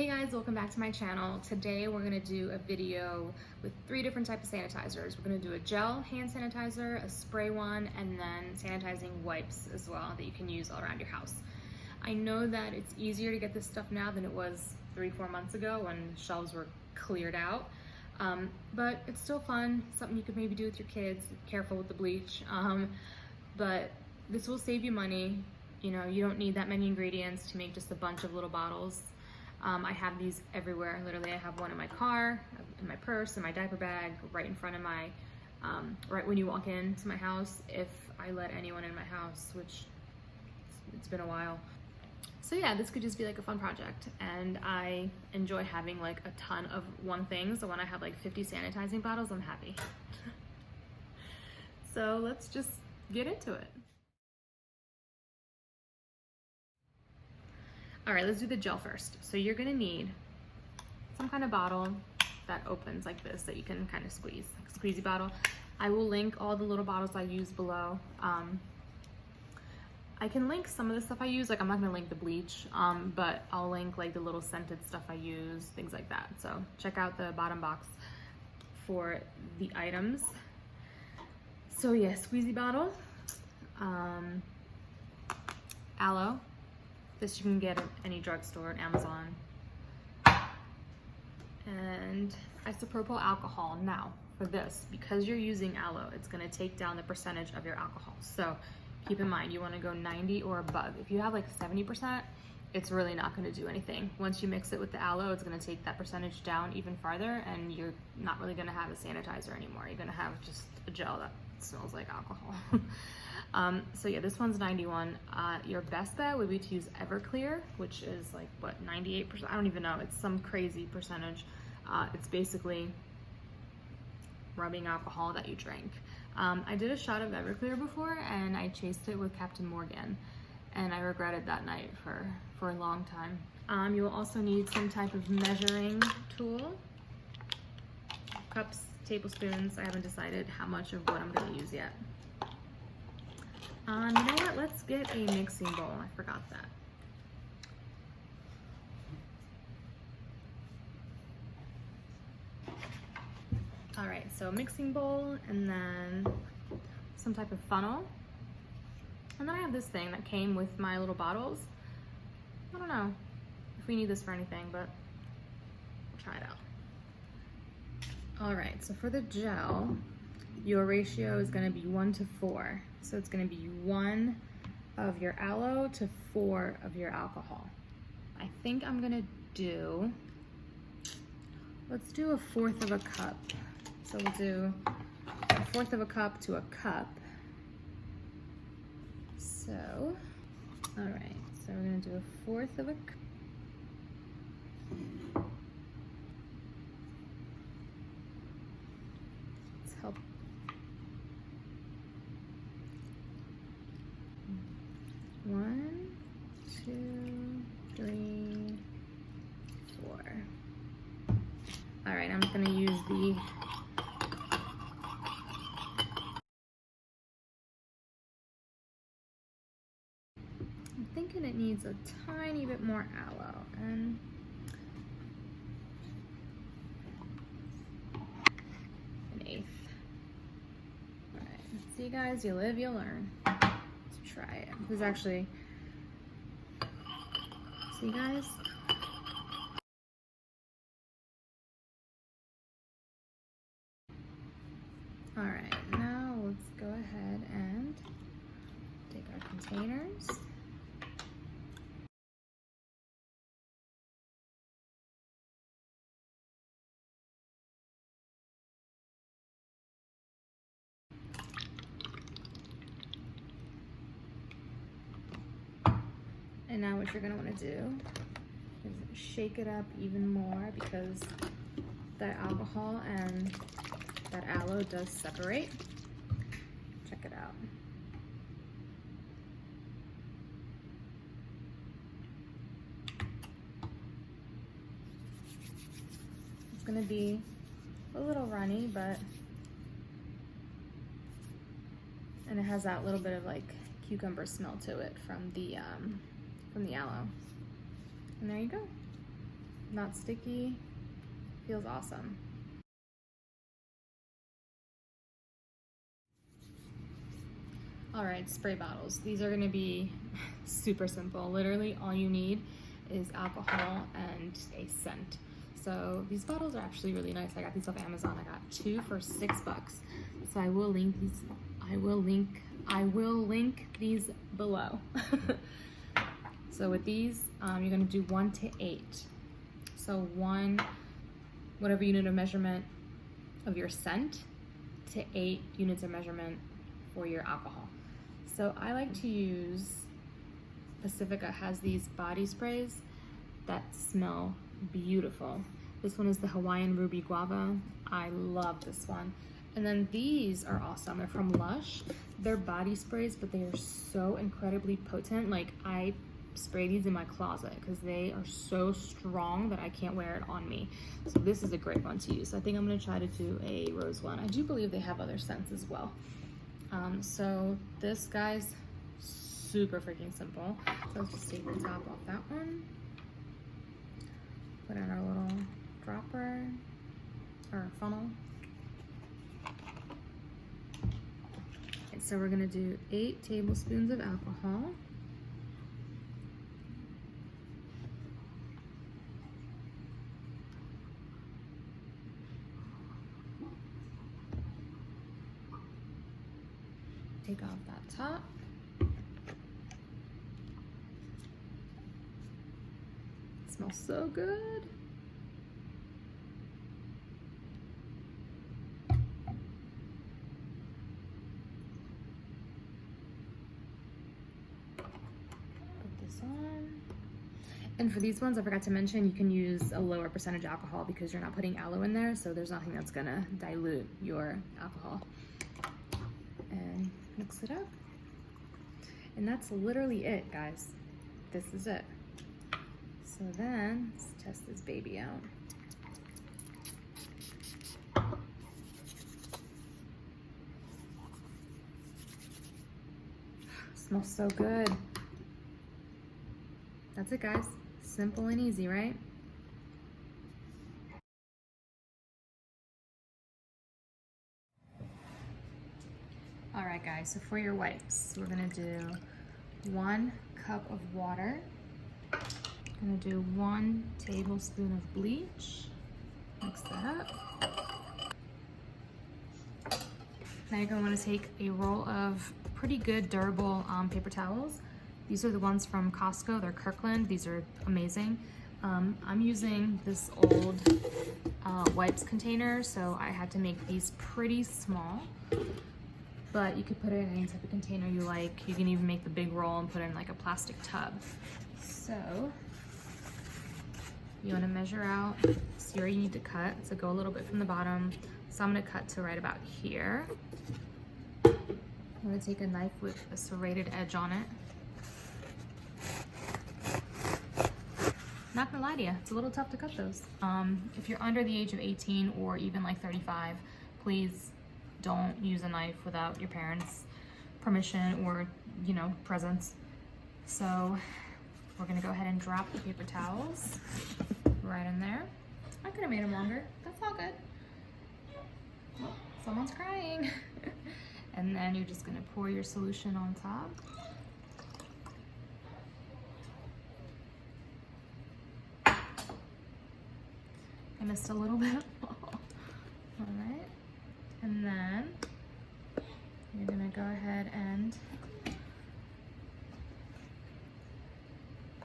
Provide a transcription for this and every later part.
Hey guys, welcome back to my channel. Today we're gonna do a video with 3 different types of sanitizers. We're gonna do a gel hand sanitizer, a spray one, and then sanitizing wipes as well that you can use all around your house. I know that it's easier to get this stuff now than it was 3-4 months ago when shelves were cleared out. But it's still fun, something you could maybe do with your kids. Careful with the bleach. But this will save you money. You know, you don't need that many ingredients to make just a bunch of little bottles. I have these everywhere. Literally, I have one in my car, in my purse, in my diaper bag, right in front of my, right when you walk into my house, if I let anyone in my house, which it's been a while. So yeah, this could just be like a fun project, and I enjoy having like a ton of one thing, so when I have like 50 sanitizing bottles, I'm happy. So let's just get into it. All right, let's do the gel first. So you're gonna need some kind of bottle that opens like this that you can kind of squeeze, like a squeezy bottle. I will link all the little bottles I use below. I can link some of the stuff I use, like I'm not gonna link the bleach, but I'll link like the little scented stuff I use, things like that. So check out the bottom box for the items. So yeah, squeezy bottle, aloe. This you can get at any drugstore, Amazon. And isopropyl alcohol. Now, for this, because you're using aloe, it's gonna take down the percentage of your alcohol. So keep in mind, you wanna go 90 or above. If you have like 70%, it's really not gonna do anything. Once you mix it with the aloe, it's gonna take that percentage down even farther, and you're not really gonna have a sanitizer anymore. You're gonna have just a gel that smells like alcohol. So yeah, this one's 91. Your best bet would be to use Everclear, which is like, what, 98%? I don't even know, it's some crazy percentage. It's basically rubbing alcohol that you drink. I did a shot of Everclear before, and I chased it with Captain Morgan, and I regretted that night for a long time. You will also need some type of measuring tool. Cups, tablespoons. I haven't decided how much of what I'm gonna use yet. You know what, let's get a mixing bowl. I forgot that. All right, so mixing bowl, and then some type of funnel. And then I have this thing that came with my little bottles. I don't know if we need this for anything, but we'll try it out. All right, so for the gel, your ratio is gonna be 1 to 4. So it's gonna be 1 of your aloe to 4 of your alcohol. I think I'm gonna do, let's do 1/4 of a cup. So we'll do 1/4 of a cup to a cup. So, all right, so we're gonna do 1/4 of a cup. Let's help. One, 2, 3, 4. All right, I'm gonna use the I'm thinking it needs a tiny bit more aloe, and an 1/8. All right, see guys, you live, you learn. Let's try it. This is actually, see guys? All right, now let's go ahead and take our containers. And now what you're gonna wanna do is shake it up even more, because that alcohol and that aloe does separate. Check it out. It's gonna be a little runny, but, and it has that little bit of like cucumber smell to it from the aloe. And there you go. not sticky, feels awesome. All right, spray bottles. These are gonna be super simple. Literally all you need is alcohol and a scent. So these bottles are actually really nice. I got these off Amazon. I got 2 for $6. So I will link these, I will link these below. So with these, you're gonna do 1 to 8. So 1, whatever unit of measurement of your scent, to 8 units of measurement for your alcohol. So I like to use, Pacifica has these body sprays that smell beautiful. This one is the Hawaiian Ruby Guava. I love this one. And then these are awesome. They're from LUSH. They're body sprays, but they are so incredibly potent. Like, I spray these in my closet because they are so strong that I can't wear it on me. So this is a great one to use. I think I'm gonna try to do a rose one. I do believe they have other scents as well. So this guy's super freaking simple. So let's just take the top off that one. Put in our little dropper or funnel. And so we're gonna do 8 tablespoons of alcohol. Take off that top. It smells so good. Put this on. And for these ones, I forgot to mention, you can use a lower percentage alcohol because you're not putting aloe in there, so there's nothing that's gonna dilute your alcohol. And mix it up. And that's literally it, guys. This is it. So then, let's test this baby out. Smells so good. That's it, guys. Simple and easy, right? All right, guys, so for your wipes, we're gonna do 1 cup of water. I'm gonna do 1 tablespoon of bleach. Mix that up. Now you're gonna wanna take a roll of pretty good durable paper towels. These are the ones from Costco, they're Kirkland. These are amazing. I'm using this old wipes container, so I had to make these pretty small. But you could put it in any type of container you like. You can even make the big roll and put it in like a plastic tub. So you wanna measure out, see where you need to cut. So go a little bit from the bottom. So I'm gonna cut to right about here. I'm gonna take a knife with a serrated edge on it. Not gonna lie to you, it's a little tough to cut those. If you're under the age of 18 or even like 35, please don't use a knife without your parents' permission or, you know, presence. So we're gonna go ahead and drop the paper towels right in there. I could have made them longer. That's all good. Oh, someone's crying. And then you're just gonna pour your solution on top. I missed a little bit. All right. And then you're gonna go ahead and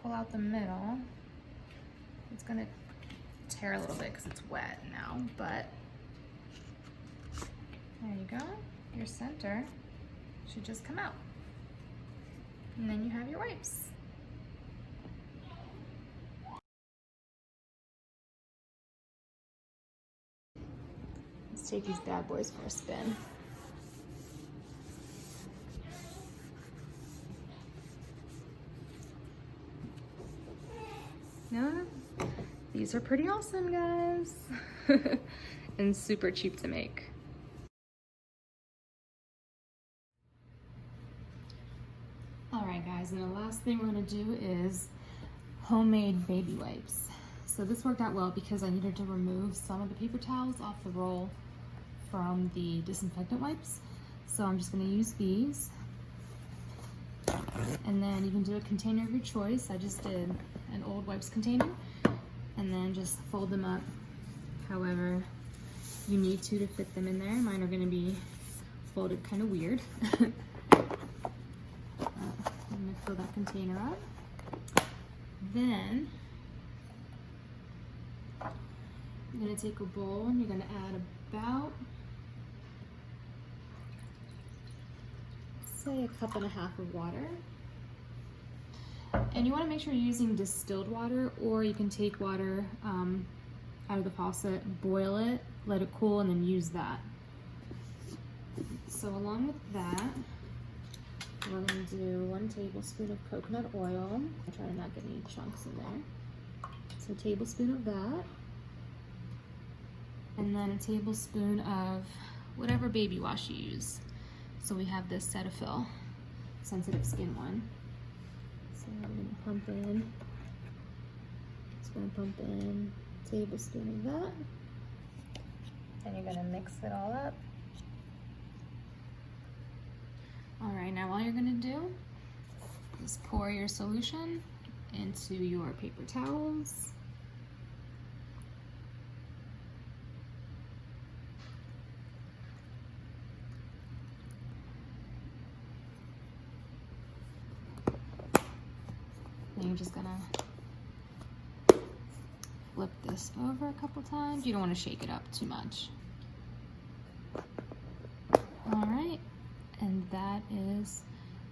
pull out the middle. It's gonna tear a little bit because it's wet now, but there you go. Your center should just come out. And then you have your wipes. Let's take these bad boys for a spin. No, these are pretty awesome, guys. And super cheap to make. All right, guys, and the last thing we're gonna do is homemade baby wipes. So this worked out well because I needed to remove some of the paper towels off the roll from the disinfectant wipes. So I'm just gonna use these. And then you can do a container of your choice. I just did an old wipes container, and then just fold them up however you need to fit them in there. Mine are gonna be folded kind of weird. I'm gonna fill that container up. Then you're gonna take a bowl and you're gonna add about, say, a cup and a half of water. And you wanna make sure you're using distilled water, or you can take water out of the faucet, boil it, let it cool, and then use that. So along with that, we're gonna do 1 tablespoon of coconut oil. I try to not get any chunks in there. So a tablespoon of that. And then a tablespoon of whatever baby wash you use. So we have this Cetaphil sensitive skin one. So I'm gonna pump in, a tablespoon of that. And you're gonna mix it all up. All right, now all you're gonna do is pour your solution into your paper towels. And you're just gonna flip this over a couple times. You don't want to shake it up too much. All right, and that is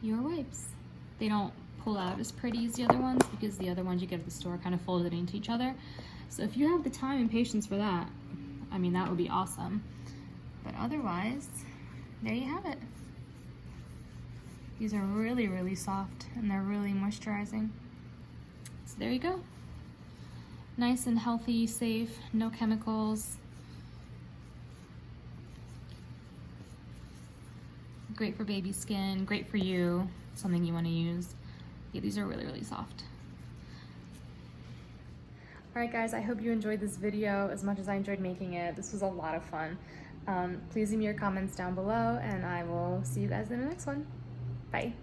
your wipes. They don't pull out as pretty as the other ones because the other ones you get at the store kind of folded into each other. So if you have the time and patience for that, I mean, that would be awesome. But otherwise, there you have it. These are really, really soft and they're really moisturizing. So there you go. Nice and healthy, safe, no chemicals. Great for baby skin, great for you, something you want to use. Yeah, these are really, really soft. All right, guys, I hope you enjoyed this video as much as I enjoyed making it. This was a lot of fun. Please leave me your comments down below, and I will see you guys in the next one. Bye.